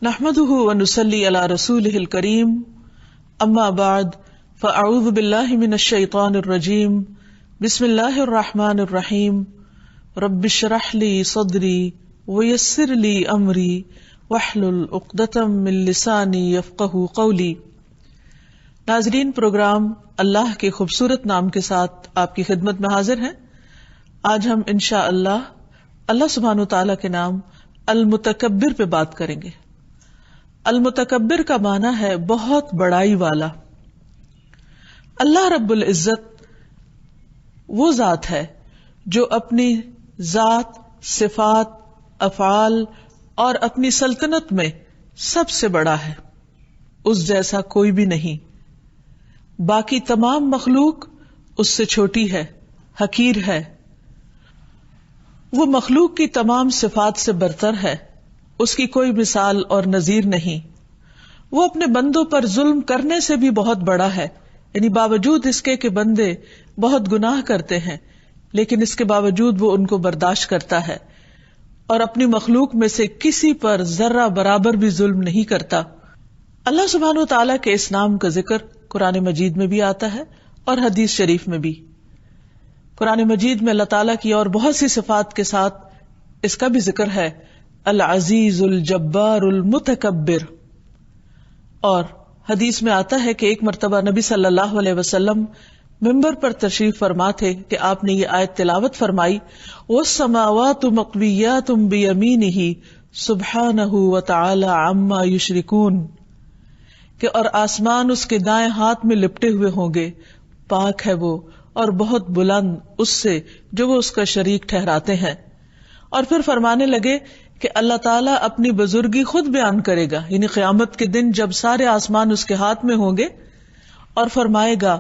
نحمده ونصلي على رسوله الكريم اما بعد فاعوذ بالله من الشيطان الرجيم بسم الله الرحمن الرحيم رب اشرح لي صدري ويسر لي امري واحلل عقدة من لساني يفقهوا قولي۔ ناظرین، پروگرام اللہ کے خوبصورت نام کے ساتھ آپ کی خدمت میں حاضر ہیں۔ آج ہم انشاءاللہ اللہ سبحانہ وتعالی کے نام المتکبر پہ بات کریں گے۔ المتکبر کا معنی ہے بہت بڑائی والا۔ اللہ رب العزت وہ ذات ہے جو اپنی ذات، صفات، افعال اور اپنی سلطنت میں سب سے بڑا ہے، اس جیسا کوئی بھی نہیں۔ باقی تمام مخلوق اس سے چھوٹی ہے، حقیر ہے۔ وہ مخلوق کی تمام صفات سے برتر ہے، اس کی کوئی مثال اور نظیر نہیں۔ وہ اپنے بندوں پر ظلم کرنے سے بھی بہت بڑا ہے، یعنی باوجود اس کے کہ بندے بہت گناہ کرتے ہیں لیکن اس کے باوجود وہ ان کو برداشت کرتا ہے اور اپنی مخلوق میں سے کسی پر ذرہ برابر بھی ظلم نہیں کرتا۔ اللہ سبحانہ وتعالیٰ کے اس نام کا ذکر قرآن مجید میں بھی آتا ہے اور حدیث شریف میں بھی۔ قرآن مجید میں اللہ تعالیٰ کی اور بہت سی صفات کے ساتھ اس کا بھی ذکر ہے، العزیز الجبار المتکبر۔ اور حدیث میں آتا ہے کہ ایک مرتبہ نبی صلی اللہ علیہ وسلم منبر پر تشریف فرما تھے کہ آپ نے یہ آیت تلاوت فرمائی، والسماوات مطویات بیمینہ سبحانہ وتعالی عما یشرکون، کہ اور آسمان اس کے دائیں ہاتھ میں لپٹے ہوئے ہوں گے، پاک ہے وہ اور بہت بلند اس سے جو وہ اس کا شریک ٹھہراتے ہیں۔ اور پھر فرمانے لگے کہ اللہ تعالیٰ اپنی بزرگی خود بیان کرے گا، یعنی قیامت کے دن جب سارے آسمان اس کے ہاتھ میں ہوں گے، اور فرمائے گا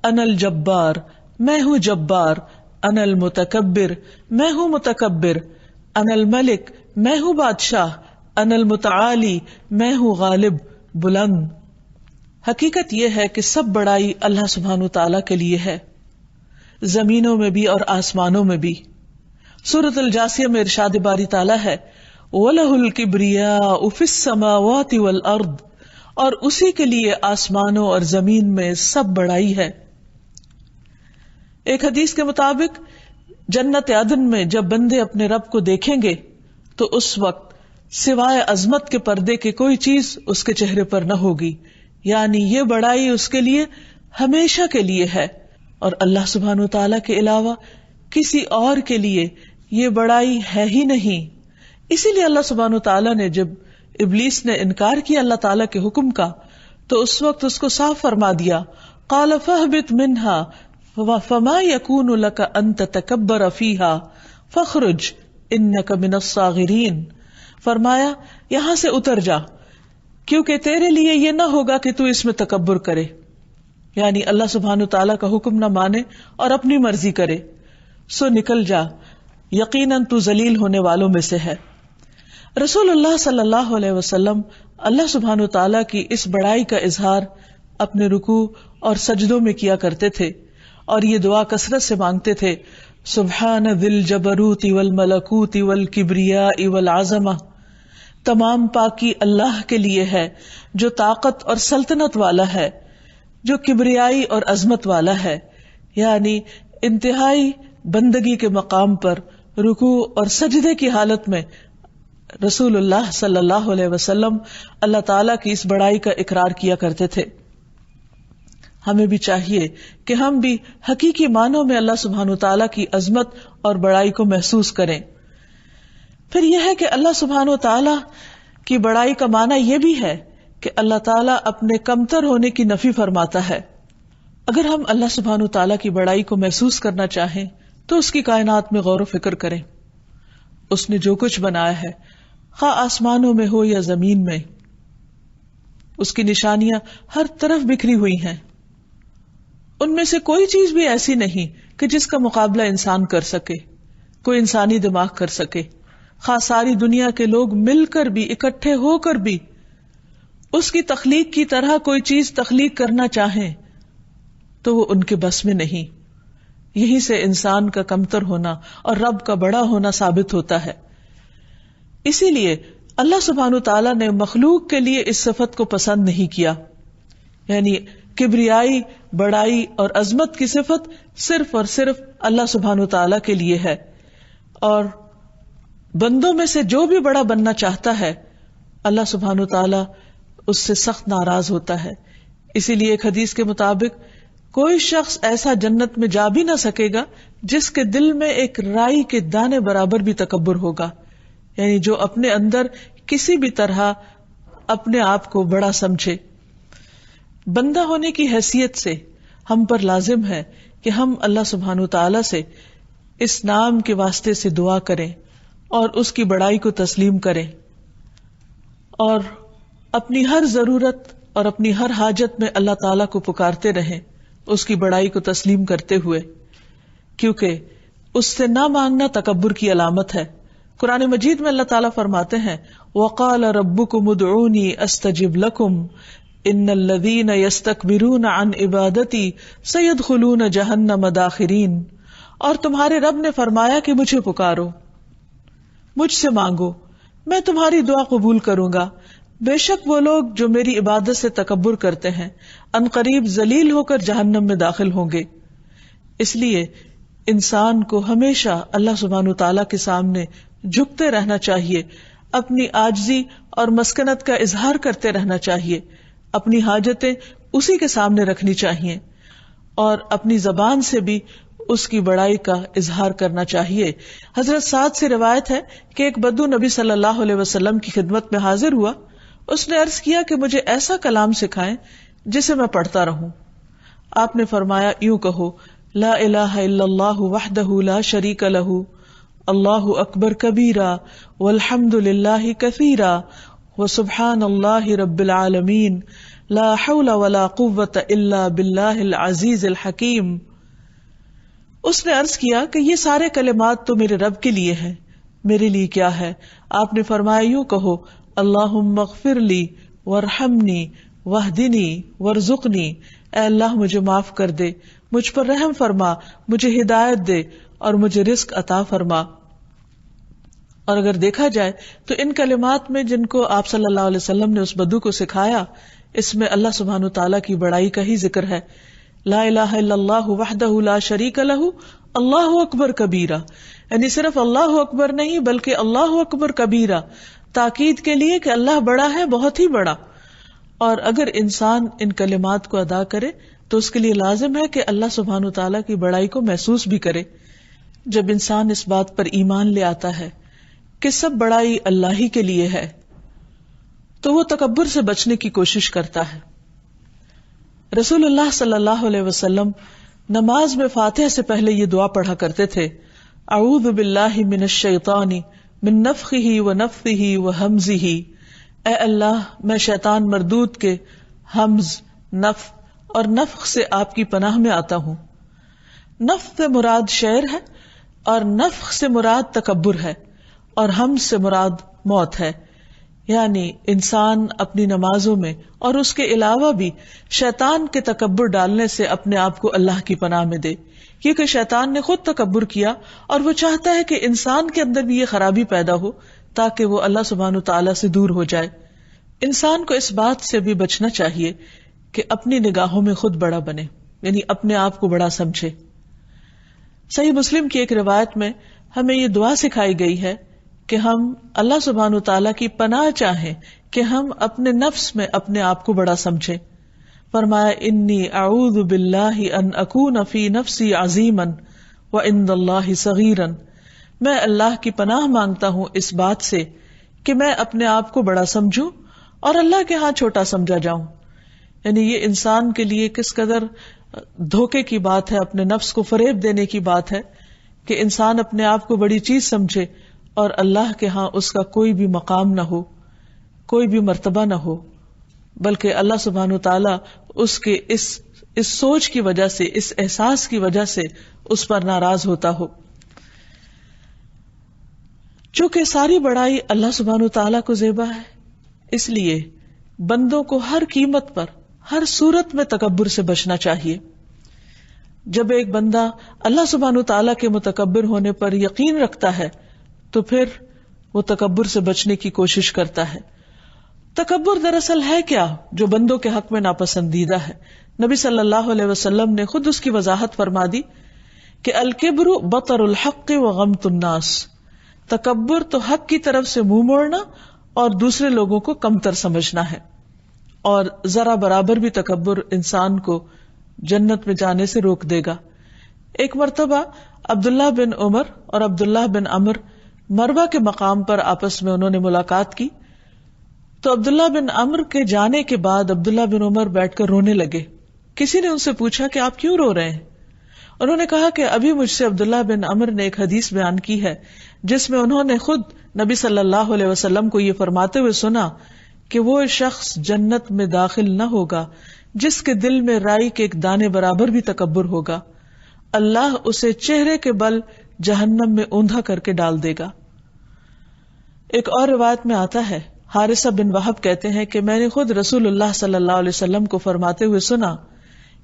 انا الجبار، میں ہوں جبار، انا المتکبر، میں ہوں متکبر، انا الملک، میں ہوں بادشاہ، انا المتعالی، میں ہوں غالب، بلند۔ حقیقت یہ ہے کہ سب بڑائی اللہ سبحانہ تعالیٰ کے لیے ہے، زمینوں میں بھی اور آسمانوں میں بھی۔ سورۃ الجاثیہ میں ارشاد باری تعالیٰ ہے، وَلَهُ الْكِبْرِيَاءُ فِي السَّمَاوَاتِ وَالْأَرْضِ، اور اسی کے لیے آسمانوں اور زمین میں سب بڑائی ہے۔ ایک حدیث کے مطابق جنت عدن میں جب بندے اپنے رب کو دیکھیں گے تو اس وقت سوائے عظمت کے پردے کے کوئی چیز اس کے چہرے پر نہ ہوگی، یعنی یہ بڑائی اس کے لیے ہمیشہ کے لیے ہے، اور اللہ سبحانہ وتعالیٰ کے علاوہ کسی اور کے لیے یہ بڑائی ہے ہی نہیں۔ اسی لیے اللہ سبحانہ وتعالیٰ نے جب ابلیس نے انکار کیا اللہ تعالیٰ کے حکم کا تو اس وقت اس کو صاف فرما دیا، قال فاہبط منہا فما یکون لک ان تتکبر فیہا فاخرج انک من الصاغرین، فرمایا یہاں سے اتر جا، کیونکہ تیرے لیے یہ نہ ہوگا کہ تو اس میں تکبر کرے، یعنی اللہ سبحانہ تعالیٰ کا حکم نہ مانے اور اپنی مرضی کرے، سو نکل جا، یقیناً تو ذلیل ہونے والوں میں سے ہے۔ رسول اللہ صلی اللہ علیہ وسلم اللہ سبحانہ تعالیٰ کی اس بڑائی کا اظہار اپنے رکوع اور سجدوں میں کیا کرتے تھے، اور یہ دعا کثرت سے مانگتے تھے، سبحان ذی الجبروت والملکوت والکبریاء والعظمہ، تمام پاکی اللہ کے لیے ہے جو طاقت اور سلطنت والا ہے، جو کبریائی اور عظمت والا ہے، یعنی انتہائی بندگی کے مقام پر رکوع اور سجدے کی حالت میں رسول اللہ صلی اللہ علیہ وسلم اللہ تعالیٰ کی اس بڑائی کا اقرار کیا کرتے تھے۔ ہمیں بھی چاہیے کہ ہم بھی حقیقی معنوں میں اللہ سبحانہ تعالیٰ کی عظمت اور بڑائی کو محسوس کریں۔ پھر یہ ہے کہ اللہ سبحانہ تعالیٰ کی بڑائی کا معنی یہ بھی ہے کہ اللہ تعالیٰ اپنے کمتر ہونے کی نفی فرماتا ہے۔ اگر ہم اللہ سبحانہ تعالیٰ کی بڑائی کو محسوس کرنا چاہیں تو اس کی کائنات میں غور و فکر کریں۔ اس نے جو کچھ بنایا ہے، خواہ آسمانوں میں ہو یا زمین میں، اس کی نشانیاں ہر طرف بکھری ہوئی ہیں، ان میں سے کوئی چیز بھی ایسی نہیں کہ جس کا مقابلہ انسان کر سکے، کوئی انسانی دماغ کر سکے، خواہ ساری دنیا کے لوگ مل کر بھی، اکٹھے ہو کر بھی اس کی تخلیق کی طرح کوئی چیز تخلیق کرنا چاہیں تو وہ ان کے بس میں نہیں۔ یہی سے انسان کا کمتر ہونا اور رب کا بڑا ہونا ثابت ہوتا ہے۔ اسی لیے اللہ سبحانہ تعالیٰ نے مخلوق کے لیے اس صفت کو پسند نہیں کیا، یعنی کبریائی، بڑائی اور عظمت کی صفت صرف اور صرف اللہ سبحانہ تعالیٰ کے لیے ہے، اور بندوں میں سے جو بھی بڑا بننا چاہتا ہے اللہ سبحانہ تعالیٰ اس سے سخت ناراض ہوتا ہے. اسی لیے ایک حدیث کے مطابق کوئی شخص ایسا جنت میں جا بھی نہ سکے گا جس کے دل میں ایک رائی کے دانے برابر بھی تکبر ہوگا، یعنی جو اپنے اندر کسی بھی طرح اپنے آپ کو بڑا سمجھے. بندہ ہونے کی حیثیت سے ہم پر لازم ہے کہ ہم اللہ سبحانہ تعالیٰ سے اس نام کے واسطے سے دعا کریں اور اس کی بڑائی کو تسلیم کریں، اور اپنی ہر ضرورت اور اپنی ہر حاجت میں اللہ تعالیٰ کو پکارتے رہیں اس کی بڑائی کو تسلیم کرتے ہوئے، کیونکہ اس سے نہ مانگنا تکبر کی علامت ہے. قرآن مجید میں اللہ تعالیٰ فرماتے ہیں وَقَالَ رَبُّكُمُ ادْعُونِي أَسْتَجِبْ لَكُمْ إِنَّ الَّذِينَ يَسْتَكْبِرُونَ عَنْ عِبَادَتِي سَيَدْخُلُونَ جَهَنَّمَ دَاخِرِينَ. اور تمہارے رب نے فرمایا کہ مجھے پکارو، مجھ سے مانگو، میں تمہاری دعا قبول کروں گا. بے شک وہ لوگ جو میری عبادت سے تکبر کرتے ہیں ان قریب ذلیل ہو کر جہنم میں داخل ہوں گے. اس لیے انسان کو ہمیشہ اللہ سبحانہ تعالیٰ کے سامنے جھکتے رہنا چاہیے، اپنی عاجزی اور مسکنت کا اظہار کرتے رہنا چاہیے، اپنی حاجتیں اسی کے سامنے رکھنی چاہیے، اور اپنی زبان سے بھی اس کی بڑائی کا اظہار کرنا چاہیے. حضرت سعد سے روایت ہے کہ ایک بدو نبی صلی اللہ علیہ وسلم کی خدمت میں حاضر ہوا. اس نے عرض کیا کہ مجھے ایسا کلام سکھائیں جسے میں پڑھتا رہوں. آپ نے فرمایا یوں کہو لا الہ الا اللہ وحدہ لا شریک لہ اللہ اکبر کبیرا والحمد للہ کثیرا وسبحان اللہ رب العالمین لا حول ولا قوة الا باللہ العزیز الحکیم. اس نے عرض کیا کہ یہ سارے کلمات تو میرے رب کے لیے ہیں، میرے لیے کیا ہے؟ آپ نے فرمایا یوں کہو اللہم اغفر لی وارحمنی واہدنی وارزقنی، اے اللہ مجھے معاف کر دے، مجھ پر رحم فرما، مجھے ہدایت دے اور مجھے رزق عطا فرما. اور اگر دیکھا جائے تو ان کلمات میں جن کو آپ صلی اللہ علیہ وسلم نے اس بدو کو سکھایا، اس میں اللہ سبحانہ تعالیٰ کی بڑائی کا ہی ذکر ہے. لا الہ الا اللہ وحدہ لا شریک لہ اللہ اکبر کبیرہ، یعنی صرف اللہ اکبر نہیں بلکہ اللہ اکبر کبیرہ، تاکید کے لیے کہ اللہ بڑا ہے، بہت ہی بڑا. اور اگر انسان ان کلمات کو ادا کرے تو اس کے لیے لازم ہے کہ اللہ سبحانہ تعالیٰ کی بڑائی کو محسوس بھی کرے. جب انسان اس بات پر ایمان لے آتا ہے کہ سب بڑائی اللہ ہی کے لیے ہے تو وہ تکبر سے بچنے کی کوشش کرتا ہے. رسول اللہ صلی اللہ علیہ وسلم نماز میں فاتحہ سے پہلے یہ دعا پڑھا کرتے تھے اعوذ باللہ من الشیطان من نفخہ ونفثہ وہمزہ، اے اللہ میں شیطان مردود کے ہمز، نفخ اور نفخ سے آپ کی پناہ میں آتا ہوں. نفخ سے مراد شعر ہے، اور نفخ سے مراد تکبر ہے، اور ہمز سے مراد موت ہے. یعنی انسان اپنی نمازوں میں اور اس کے علاوہ بھی شیطان کے تکبر ڈالنے سے اپنے آپ کو اللہ کی پناہ میں دے، کیونکہ شیطان نے خود تکبر کیا اور وہ چاہتا ہے کہ انسان کے اندر بھی یہ خرابی پیدا ہو تاکہ وہ اللہ سبحانہ تعالیٰ سے دور ہو جائے. انسان کو اس بات سے بھی بچنا چاہیے کہ اپنی نگاہوں میں خود بڑا بنے، یعنی اپنے آپ کو بڑا سمجھے. صحیح مسلم کی ایک روایت میں ہمیں یہ دعا سکھائی گئی ہے کہ ہم اللہ سبحانہ تعالیٰ کی پناہ چاہیں کہ ہم اپنے نفس میں اپنے آپ کو بڑا سمجھیں. فرمایا انی اعوذ باللہ ان اکون فی نفسی عظیما وعند اللہ صغیرا، میں اللہ کی پناہ مانگتا ہوں اس بات سے کہ میں اپنے آپ کو بڑا سمجھوں اور اللہ کے ہاں چھوٹا سمجھا جاؤں. یعنی یہ انسان کے لیے کس قدر دھوکے کی بات ہے، اپنے نفس کو فریب دینے کی بات ہے کہ انسان اپنے آپ کو بڑی چیز سمجھے اور اللہ کے ہاں اس کا کوئی بھی مقام نہ ہو، کوئی بھی مرتبہ نہ ہو، بلکہ اللہ سبحانہ تعالیٰ اس کے اس سوچ کی وجہ سے، اس احساس کی وجہ سے اس پر ناراض ہوتا ہو. چونکہ ساری بڑائی اللہ سبحانہ تعالیٰ کو زیبا ہے، اس لیے بندوں کو ہر قیمت پر، ہر صورت میں تکبر سے بچنا چاہیے. جب ایک بندہ اللہ سبحانہ تعالیٰ کے متکبر ہونے پر یقین رکھتا ہے تو پھر وہ تکبر سے بچنے کی کوشش کرتا ہے. تکبر دراصل ہے کیا جو بندوں کے حق میں ناپسندیدہ ہے؟ نبی صلی اللہ علیہ وسلم نے خود اس کی وضاحت فرما دی کہ الکبر بطر الحق وغمط الناس، تکبر تو حق کی طرف سے منہ موڑنا اور دوسرے لوگوں کو کمتر سمجھنا ہے. اور ذرا برابر بھی تکبر انسان کو جنت میں جانے سے روک دے گا. ایک مرتبہ عبداللہ بن عمر اور عبداللہ بن عمر مروا کے مقام پر آپس میں انہوں نے ملاقات کی. تو عبداللہ بن عمر کے جانے کے بعد عبداللہ بن عمر بیٹھ کر رونے لگے. کسی نے ان سے پوچھا کہ آپ کیوں رو رہے ہیں؟ انہوں نے کہا کہ ابھی مجھ سے عبداللہ بن عمر نے ایک حدیث بیان کی ہے جس میں انہوں نے خود نبی صلی اللہ علیہ وسلم کو یہ فرماتے ہوئے سنا کہ وہ شخص جنت میں داخل نہ ہوگا جس کے دل میں رائی کے ایک دانے برابر بھی تکبر ہوگا، اللہ اسے چہرے کے بل جہنم میں اوندھا کر کے ڈال دے گا. ایک اور روایت میں آتا ہے، حارثہ بن وہب کہتے ہیں کہ میں نے خود رسول اللہ صلی اللہ علیہ وسلم کو فرماتے ہوئے سنا،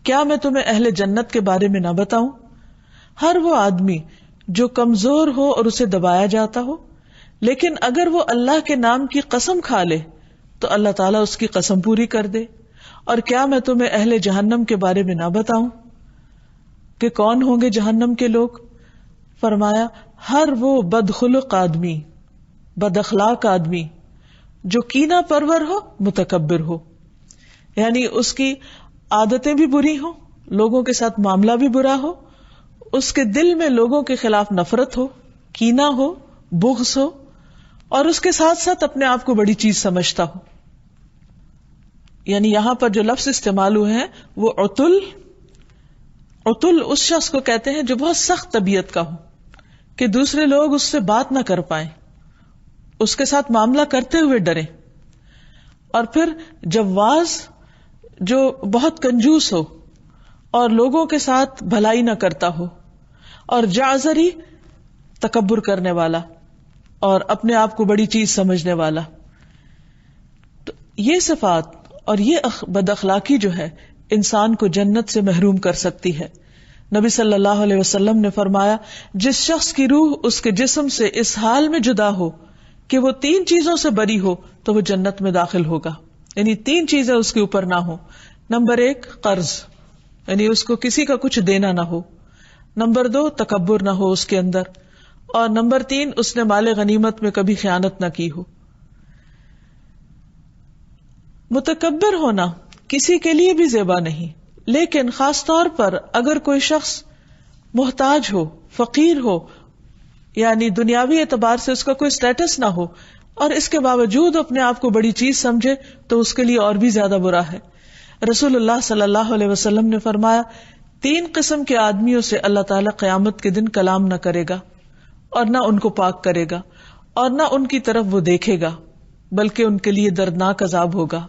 کیا میں تمہیں اہل جنت کے بارے میں نہ بتاؤں؟ ہر وہ آدمی جو کمزور ہو اور اسے دبایا جاتا ہو، لیکن اگر وہ اللہ کے نام کی قسم کھا لے تو اللہ تعالیٰ اس کی قسم پوری کر دے. اور کیا میں تمہیں اہل جہنم کے بارے میں نہ بتاؤں کہ کون ہوں گے جہنم کے لوگ؟ فرمایا، ہر وہ بدخلق آدمی، بد اخلاق آدمی جو کینہ پرور ہو، متکبر ہو، یعنی اس کی عادتیں بھی بری ہوں، لوگوں کے ساتھ معاملہ بھی برا ہو، اس کے دل میں لوگوں کے خلاف نفرت ہو، کینہ ہو، بغض ہو، اور اس کے ساتھ ساتھ اپنے آپ کو بڑی چیز سمجھتا ہو. یعنی یہاں پر جو لفظ استعمال ہوئے ہیں وہ عتل اس شخص کو کہتے ہیں جو بہت سخت طبیعت کا ہو کہ دوسرے لوگ اس سے بات نہ کر پائیں، اس کے ساتھ معاملہ کرتے ہوئے ڈریں. اور پھر جواز جو بہت کنجوس ہو اور لوگوں کے ساتھ بھلائی نہ کرتا ہو، اور جعزری تکبر کرنے والا اور اپنے آپ کو بڑی چیز سمجھنے والا. تو یہ صفات اور یہ بد اخلاقی جو ہے انسان کو جنت سے محروم کر سکتی ہے. نبی صلی اللہ علیہ وسلم نے فرمایا، جس شخص کی روح اس کے جسم سے اس حال میں جدا ہو کہ وہ 3 چیزوں سے بری ہو تو وہ جنت میں داخل ہوگا. یعنی 3 چیزیں اس کے اوپر نہ ہو. نمبر 1 قرض، یعنی اس کو کسی کا کچھ دینا نہ ہو. نمبر 2 تکبر نہ ہو اس کے اندر. اور نمبر 3 اس نے مال غنیمت میں کبھی خیانت نہ کی ہو. متکبر ہونا کسی کے لیے بھی زیبا نہیں، لیکن خاص طور پر اگر کوئی شخص محتاج ہو، فقیر ہو، یعنی دنیاوی اعتبار سے اس کا کوئی سٹیٹس نہ ہو اور اس کے باوجود اپنے آپ کو بڑی چیز سمجھے تو اس کے لیے اور بھی زیادہ برا ہے. رسول اللہ صلی اللہ علیہ وسلم نے فرمایا، 3 قسم کے آدمیوں سے اللہ تعالیٰ قیامت کے دن کلام نہ کرے گا اور نہ ان کو پاک کرے گا اور نہ ان کی طرف وہ دیکھے گا، بلکہ ان کے لیے دردناک عذاب ہوگا.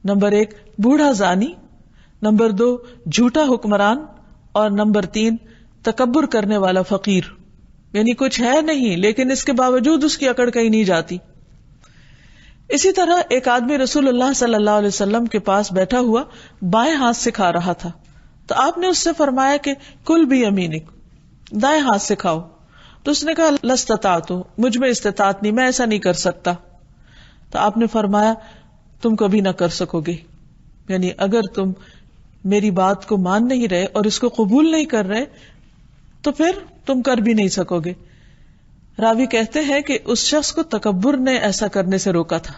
نمبر 1 بوڑھا زانی، نمبر 2 جھوٹا حکمران، اور نمبر 3 تکبر کرنے والا فقیر. یعنی کچھ ہے نہیں لیکن اس کے باوجود اس کی اکڑ کہیں نہیں جاتی. اسی طرح ایک آدمی رسول اللہ صلی اللہ علیہ وسلم کے پاس بیٹھا ہوا بائیں ہاتھ سے کھا رہا تھا، تو آپ نے اس سے فرمایا کہ کل بھی یمینک، دائیں ہاتھ سے کھاؤ. تو اس نے کہا لستطعت، مجھ میں استطاعت نہیں، میں ایسا نہیں کر سکتا. تو آپ نے فرمایا تم کبھی نہ کر سکو گے، یعنی اگر تم میری بات کو مان نہیں رہے اور اس کو قبول نہیں کر رہے تو پھر تم کر بھی نہیں سکو گے. راوی کہتے ہیں کہ اس شخص کو تکبر نے ایسا کرنے سے روکا تھا،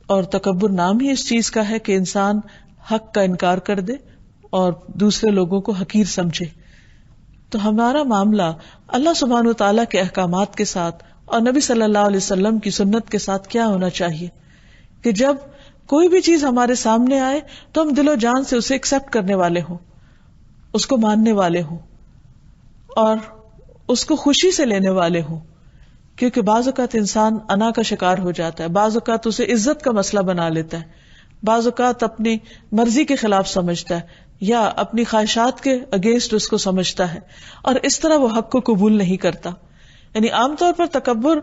اور تکبر نام ہی اس چیز کا ہے کہ انسان حق کا انکار کر دے اور دوسرے لوگوں کو حقیر سمجھے. تو ہمارا معاملہ اللہ سبحانہ وتعالیٰ کے احکامات کے ساتھ اور نبی صلی اللہ علیہ وسلم کی سنت کے ساتھ کیا ہونا چاہیے کہ جب کوئی بھی چیز ہمارے سامنے آئے تو ہم دل و جان سے اسے ایکسپٹ کرنے والے ہوں، اس کو ماننے والے ہوں اور اس کو خوشی سے لینے والے ہوں. کیونکہ بعض اوقات انسان انا کا شکار ہو جاتا ہے، بعض اوقات اسے عزت کا مسئلہ بنا لیتا ہے، بعض اوقات اپنی مرضی کے خلاف سمجھتا ہے یا اپنی خواہشات کے اگینسٹ اس کو سمجھتا ہے، اور اس طرح وہ حق کو قبول نہیں کرتا. یعنی عام طور پر تکبر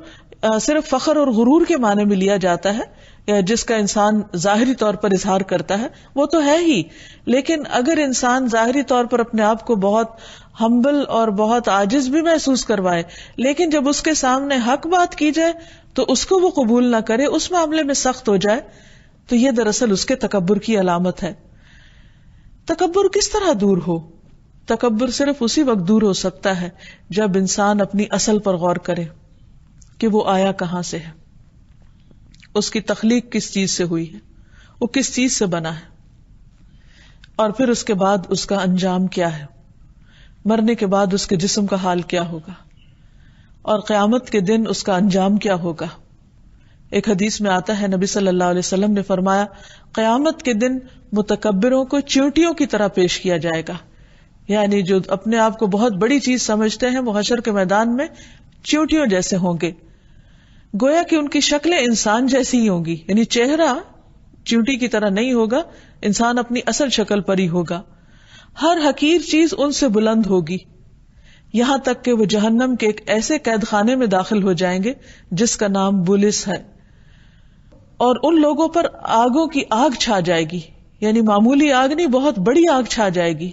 صرف فخر اور غرور کے معنی میں لیا جاتا ہے، یا جس کا انسان ظاہری طور پر اظہار کرتا ہے وہ تو ہے ہی، لیکن اگر انسان ظاہری طور پر اپنے آپ کو بہت ہمبل اور بہت عاجز بھی محسوس کروائے، لیکن جب اس کے سامنے حق بات کی جائے تو اس کو وہ قبول نہ کرے، اس معاملے میں سخت ہو جائے، تو یہ دراصل اس کے تکبر کی علامت ہے۔ تکبر کس طرح دور ہو؟ تکبر صرف اسی وقت دور ہو سکتا ہے جب انسان اپنی اصل پر غور کرے کہ وہ آیا کہاں سے ہے، اس کی تخلیق کس چیز سے ہوئی ہے، وہ کس چیز سے بنا ہے، اور پھر اس کے بعد اس کا انجام کیا ہے، مرنے کے بعد اس کے جسم کا حال کیا ہوگا، اور قیامت کے دن اس کا انجام کیا ہوگا۔ ایک حدیث میں آتا ہے، نبی صلی اللہ علیہ وسلم نے فرمایا، قیامت کے دن متکبروں کو چیونٹیوں کی طرح پیش کیا جائے گا، یعنی جو اپنے آپ کو بہت بڑی چیز سمجھتے ہیں وہ حشر کے میدان میں چیونٹیوں جیسے ہوں گے، گویا کہ ان کی شکلیں انسان جیسی ہی ہوں گی، یعنی چہرہ چیونٹی کی طرح نہیں ہوگا، انسان اپنی اصل شکل پر ہی ہوگا۔ ہر حقیر چیز ان سے بلند ہوگی، یہاں تک کہ وہ جہنم کے ایک ایسے قید خانے میں داخل ہو جائیں گے جس کا نام بولس ہے، اور ان لوگوں پر آگوں کی آگ چھا جائے گی، یعنی معمولی آگ نہیں، بہت بڑی آگ چھا جائے گی،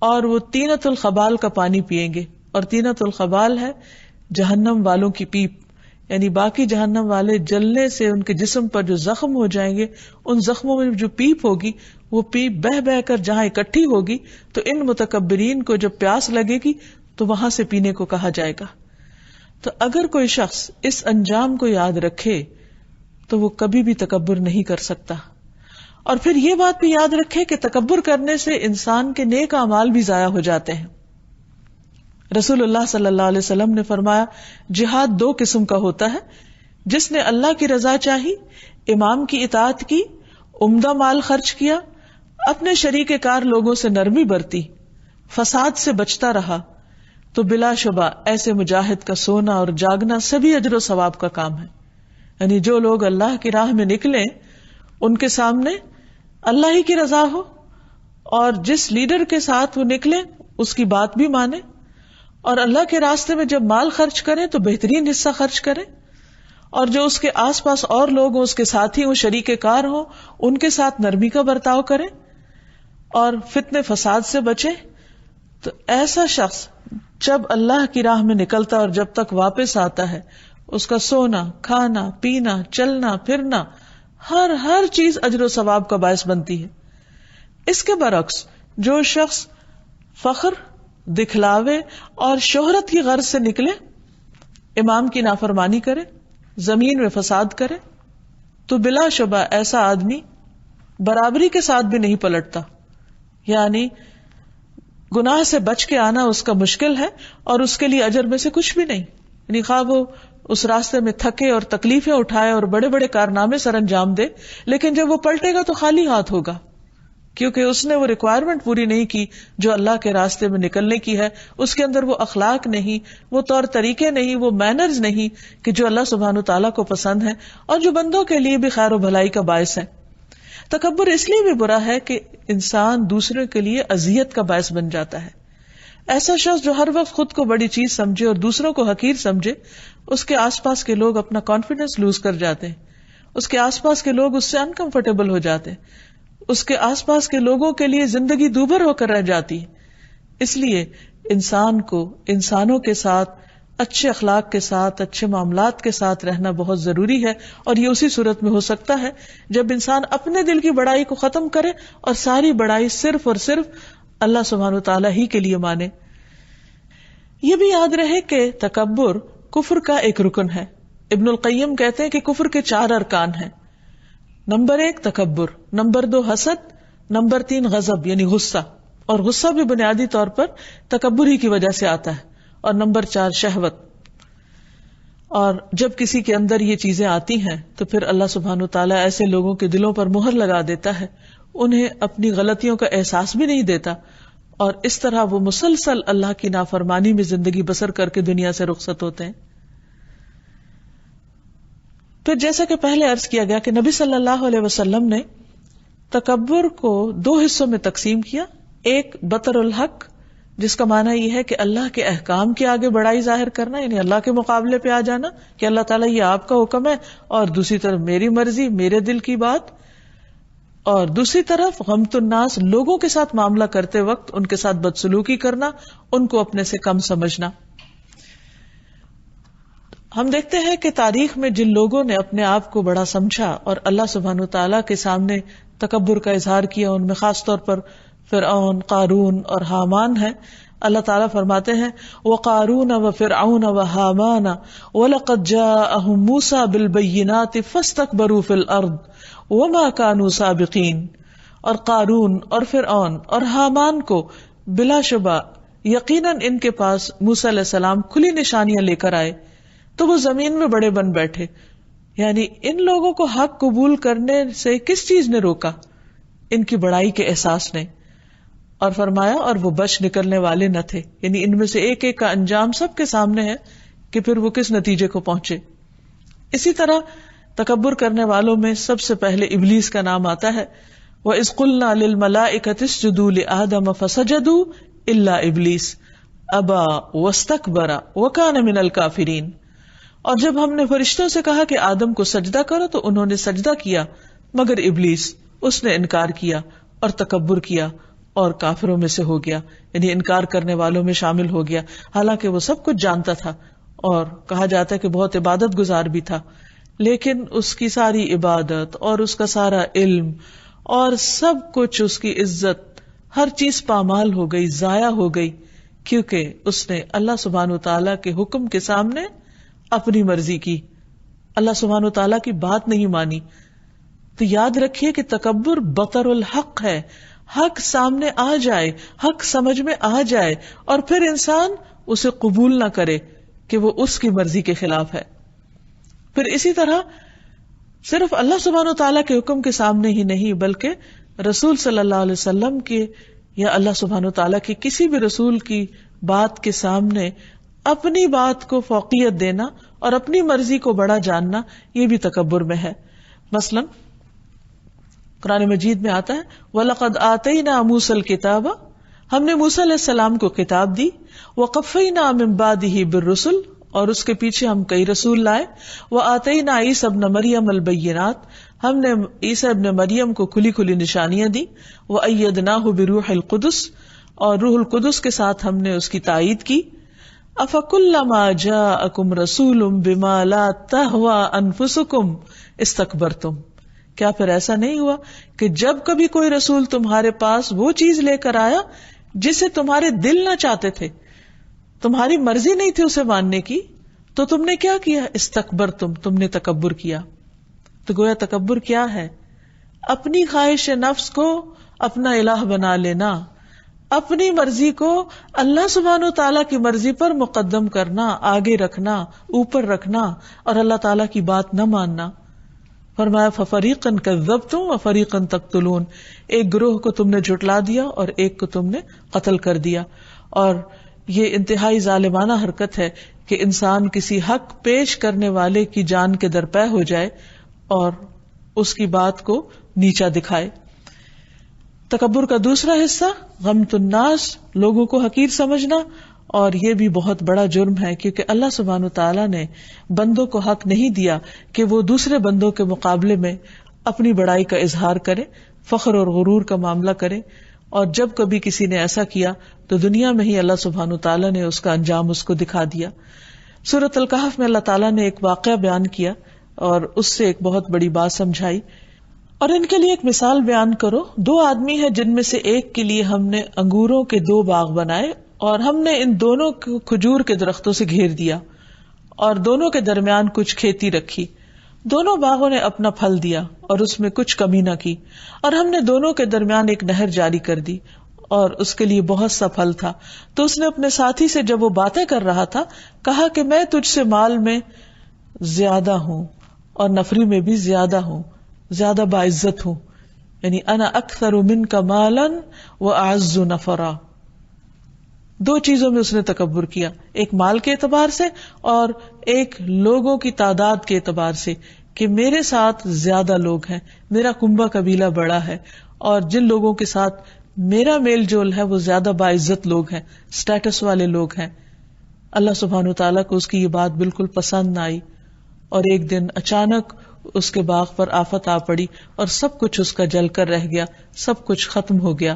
اور وہ طینۃ الخبال کا پانی پیئیں گے، اور طینۃ الخبال ہے جہنم والوں کی پیپ، یعنی باقی جہنم والے جلنے سے ان کے جسم پر جو زخم ہو جائیں گے، ان زخموں میں جو پیپ ہوگی وہ پیپ بہ بہ کر جہاں اکٹھی ہوگی، تو ان متکبرین کو جب پیاس لگے گی تو وہاں سے پینے کو کہا جائے گا۔ تو اگر کوئی شخص اس انجام کو یاد رکھے تو وہ کبھی بھی تکبر نہیں کر سکتا، اور پھر یہ بات بھی یاد رکھے کہ تکبر کرنے سے انسان کے نیک اعمال بھی ضائع ہو جاتے ہیں۔ رسول اللہ صلی اللہ علیہ وسلم نے فرمایا، جہاد 2 قسم کا ہوتا ہے، جس نے اللہ کی رضا چاہی، امام کی اطاعت کی، عمدہ مال خرچ کیا، اپنے شریک کار لوگوں سے نرمی برتی، فساد سے بچتا رہا، تو بلا شبہ ایسے مجاہد کا سونا اور جاگنا سبھی اجر و ثواب کا کام ہے۔ یعنی جو لوگ اللہ کی راہ میں نکلیں ان کے سامنے اللہ ہی کی رضا ہو، اور جس لیڈر کے ساتھ وہ نکلے اس کی بات بھی مانے، اور اللہ کے راستے میں جب مال خرچ کریں تو بہترین حصہ خرچ کریں، اور جو اس کے آس پاس اور لوگ ہوں، اس کے ساتھی ہوں، شریک کار ہوں، ان کے ساتھ نرمی کا برتاؤ کریں، اور فتنے فساد سے بچیں۔ تو ایسا شخص جب اللہ کی راہ میں نکلتا اور جب تک واپس آتا ہے، اس کا سونا، کھانا، پینا، چلنا پھرنا، ہر چیز اجر و ثواب کا باعث بنتی ہے۔ اس کے برعکس جو شخص فخر، دکھلاوے اور شہرت کی غرض سے نکلے، امام کی نافرمانی کرے، زمین میں فساد کرے، تو بلا شبہ ایسا آدمی برابری کے ساتھ بھی نہیں پلٹتا، یعنی گناہ سے بچ کے آنا اس کا مشکل ہے، اور اس کے لیے اجر میں سے کچھ بھی نہیں، یعنی خواہ وہ اس راستے میں تھکے اور تکلیفیں اٹھائے اور بڑے بڑے کارنامے سر انجام دے، لیکن جب وہ پلٹے گا تو خالی ہاتھ ہوگا، کیونکہ اس نے وہ ریکوائرمنٹ پوری نہیں کی جو اللہ کے راستے میں نکلنے کی ہے، اس کے اندر وہ اخلاق نہیں، وہ طور طریقے نہیں، وہ مینرز نہیں کہ جو اللہ سبحانہ وتعالیٰ کو پسند ہے اور جو بندوں کے لیے بھی خیر و بھلائی کا باعث ہے۔ تکبر اس لیے بھی برا ہے کہ انسان دوسروں کے لیے اذیت کا باعث بن جاتا ہے۔ ایسا شخص جو ہر وقت خود کو بڑی چیز سمجھے اور دوسروں کو حقیر سمجھے، اس کے آس پاس کے لوگ اپنا کانفیڈنس لوز کر جاتے ہیں، اس کے آس پاس کے لوگ اس سے انکمفرٹیبل ہو جاتے ہیں، اس کے آس پاس کے لوگوں کے لیے زندگی دوبھر ہو کر رہ جاتی ہے۔ اس لیے انسان کو انسانوں کے ساتھ اچھے اخلاق کے ساتھ، اچھے معاملات کے ساتھ رہنا بہت ضروری ہے، اور یہ اسی صورت میں ہو سکتا ہے جب انسان اپنے دل کی بڑائی کو ختم کرے اور ساری بڑائی صرف اور صرف اللہ سبحانہ وتعالیٰ ہی کے لیے مانے۔ یہ بھی یاد رہے کہ تکبر کفر کا ایک رکن ہے۔ ابن القیم کہتے ہیں کہ کفر کے 4 ارکان ہیں۔ نمبر 1 تکبر، نمبر 2 حسد، نمبر 3 غضب یعنی غصہ، اور غصہ بھی بنیادی طور پر تکبر ہی کی وجہ سے آتا ہے، اور نمبر 4 شہوت۔ اور جب کسی کے اندر یہ چیزیں آتی ہیں تو پھر اللہ سبحانہ وتعالیٰ ایسے لوگوں کے دلوں پر مہر لگا دیتا ہے، انہیں اپنی غلطیوں کا احساس بھی نہیں دیتا، اور اس طرح وہ مسلسل اللہ کی نافرمانی میں زندگی بسر کر کے دنیا سے رخصت ہوتے ہیں۔ پھر جیسا کہ پہلے عرض کیا گیا کہ نبی صلی اللہ علیہ وسلم نے تکبر کو 2 حصوں میں تقسیم کیا، ایک بطر الحق جس کا معنی یہ ہے کہ اللہ کے احکام کے آگے بڑائی ظاہر کرنا، یعنی اللہ کے مقابلے پہ آ جانا کہ اللہ تعالیٰ یہ آپ کا حکم ہے، اور دوسری طرف میری مرضی، میرے دل کی بات. اور دوسری طرف غمت الناس، لوگوں کے ساتھ معاملہ کرتے وقت ان کے ساتھ بدسلوکی کرنا، ان کو اپنے سے کم سمجھنا. ہم دیکھتے ہیں کہ تاریخ میں جن لوگوں نے اپنے آپ کو بڑا سمجھا اور اللہ سبحانہ وتعالیٰ کے سامنے تکبر کا اظہار کیا، ان میں خاص طور پر فرعون، قارون اور حامان ہے. اللہ تعالیٰ فرماتے ہیں وَقَارُونَ وَفِرْعَوْنَ وَحَامَانَ وَلَقَدْ جَاءَهُم مُوسَىٰ بِالْبَيِّنَاتِ فَاسْتَكْبَرُوا فِي الْأَرْضِ وَمَا كَانُوا سَابِقِينَ. اور قارون اور فرعون اور حامان کو بلا شبہ یقیناً ان کے پاس موسیٰ علیہ السلام کھلی نشانیاں لے کر آئے تو وہ زمین میں بڑے بن بیٹھے. یعنی ان لوگوں کو حق قبول کرنے سے کس چیز نے روکا؟ ان کی بڑائی کے احساس نے. اور فرمایا اور وہ بچ نکلنے والے نہ تھے، یعنی ان میں سے ایک ایک کا انجام سب کے سامنے ہے کہ پھر وہ کس نتیجے کو پہنچے. اسی طرح تکبر کرنے والوں میں سب سے پہلے ابلیس کا نام آتا ہے. وَإِذْ قُلْنَا لِلْمَلَائِكَةِ اسْجُدُوا لِآدَمَ فَسَجَدُوا إِلَّا إِبْلِيسَ أَبَى وَاسْتَكْبَرَ وَكَانَ مِنَ الْكَافِرِينَ. اور جب ہم نے فرشتوں سے کہا کہ آدم کو سجدہ کرو تو انہوں نے سجدہ کیا مگر ابلیس، اس نے انکار کیا اور تکبر کیا اور کافروں میں سے ہو گیا، یعنی انکار کرنے والوں میں شامل ہو گیا، حالانکہ وہ سب کچھ جانتا تھا اور کہا جاتا ہے کہ بہت عبادت گزار بھی تھا. لیکن اس کی ساری عبادت اور اس کا سارا علم اور سب کچھ، اس کی عزت، ہر چیز پامال ہو گئی، ضائع ہو گئی، کیونکہ اس نے اللہ سبحانہ وتعالیٰ کے حکم کے سامنے اپنی مرضی کی، اللہ سبحانہ وتعالیٰ کی بات نہیں مانی. تو یاد رکھیے کہ تکبر بطر الحق ہے. حق سامنے آ جائے، حق سمجھ میں آ جائے اور پھر انسان اسے قبول نہ کرے کہ وہ اس کی مرضی کے خلاف ہے. پھر اسی طرح صرف اللہ سبحانہ وتعالیٰ کے حکم کے سامنے ہی نہیں بلکہ رسول صلی اللہ علیہ وسلم کے یا اللہ سبحانہ وتعالیٰ کی کسی بھی رسول کی بات کے سامنے اپنی بات کو فوقیت دینا اور اپنی مرضی کو بڑا جاننا، یہ بھی تکبر میں ہے. مثلا قرآن مجید میں آتا ہے وَلَقَدْ آتَيْنَا مُوسَى الْكِتَابَ، ہم نے موسیٰ علیہ السلام کو کتاب دی. وَقَفَّيْنَا مِن بَعْدِهِ بِالرُّسُلِ، اور اس کے پیچھے ہم کئی رسول لائے. وَآتَيْنَا عِيسَى ابْنَ مَرْيَمَ الْبَيِّنَاتِ، ہم نے عیسیٰ ابن مریم کو کھلی کھلی نشانیاں دی. وَأَيَّدْنَاهُ بِرُوحِ الْقُدُسِ، اور روح القدس کے ساتھ ہم نے اس کی تائید کی. أَفَكُلَّمَا جَاءَكُمْ رَسُولٌ بِمَا لَا تَهْوَىٰ أَنفُسُكُمْ اسْتَكْبَرْتُمْ، کیا پھر ایسا نہیں ہوا کہ جب کبھی کوئی رسول تمہارے پاس وہ چیز لے کر آیا جسے تمہارے دل نہ چاہتے تھے، تمہاری مرضی نہیں تھی اسے ماننے کی، تو تم نے کیا کیا؟ استکبرتم، تم نے تکبر کیا. تو گویا تکبر کیا ہے؟ اپنی خواہش نفس کو اپنا الہ بنا لینا، اپنی مرضی کو اللہ سبحانہ وتعالیٰ کی مرضی پر مقدم کرنا، آگے رکھنا، اوپر رکھنا اور اللہ تعالیٰ کی بات نہ ماننا. فرمایا فَفَرِيقًا كَذَّبْتُمْ وَفَرِيقًا تَقْتُلُونَ، ایک گروہ کو تم نے جھٹلا دیا اور ایک کو تم نے قتل کر دیا. اور یہ انتہائی ظالمانہ حرکت ہے کہ انسان کسی حق پیش کرنے والے کی جان کے درپے ہو جائے اور اس کی بات کو نیچا دکھائے. تکبر کا دوسرا حصہ غمت الناس، لوگوں کو حقیر سمجھنا، اور یہ بھی بہت بڑا جرم ہے کیونکہ اللہ سبحانہ وتعالیٰ نے بندوں کو حق نہیں دیا کہ وہ دوسرے بندوں کے مقابلے میں اپنی بڑائی کا اظہار کرے، فخر اور غرور کا معاملہ کرے. اور جب کبھی کسی نے ایسا کیا تو دنیا میں ہی اللہ سبحانہ وتعالیٰ نے اس کا انجام اس کو دکھا دیا. سورۃ الکہف میں اللہ تعالیٰ نے ایک واقعہ بیان کیا اور اس سے ایک بہت بڑی بات سمجھائی. اور ان کے لیے ایک مثال بیان کرو، 2 آدمی ہیں جن میں سے ایک کے لیے ہم نے انگوروں کے 2 باغ بنائے اور ہم نے ان دونوں کو کھجور کے درختوں سے گھیر دیا اور دونوں کے درمیان کچھ کھیتی رکھی. دونوں باغوں نے اپنا پھل دیا اور اس میں کچھ کمی نہ کی، اور ہم نے دونوں کے درمیان ایک نہر جاری کر دی اور اس کے لیے بہت سا پھل تھا. تو اس نے اپنے ساتھی سے جب وہ باتیں کر رہا تھا کہا کہ میں تجھ سے مال میں زیادہ ہوں اور نفری میں بھی زیادہ ہوں، زیادہ باعزت ہوں، یعنی انا اکثر منک مالا واعز نفرا. 2 چیزوں میں اس نے تکبر کیا، ایک مال کے اعتبار سے اور ایک لوگوں کی تعداد کے اعتبار سے کہ میرے ساتھ زیادہ لوگ ہیں، میرا کنبہ قبیلہ بڑا ہے، اور جن لوگوں کے ساتھ میرا میل جول ہے وہ زیادہ باعزت لوگ ہیں، سٹیٹس والے لوگ ہیں. اللہ سبحانہ وتعالیٰ کو اس کی یہ بات بالکل پسند نہ آئی، اور ایک دن اچانک اس کے باغ پر آفت آ پڑی اور سب کچھ اس کا جل کر رہ گیا، سب کچھ ختم ہو گیا،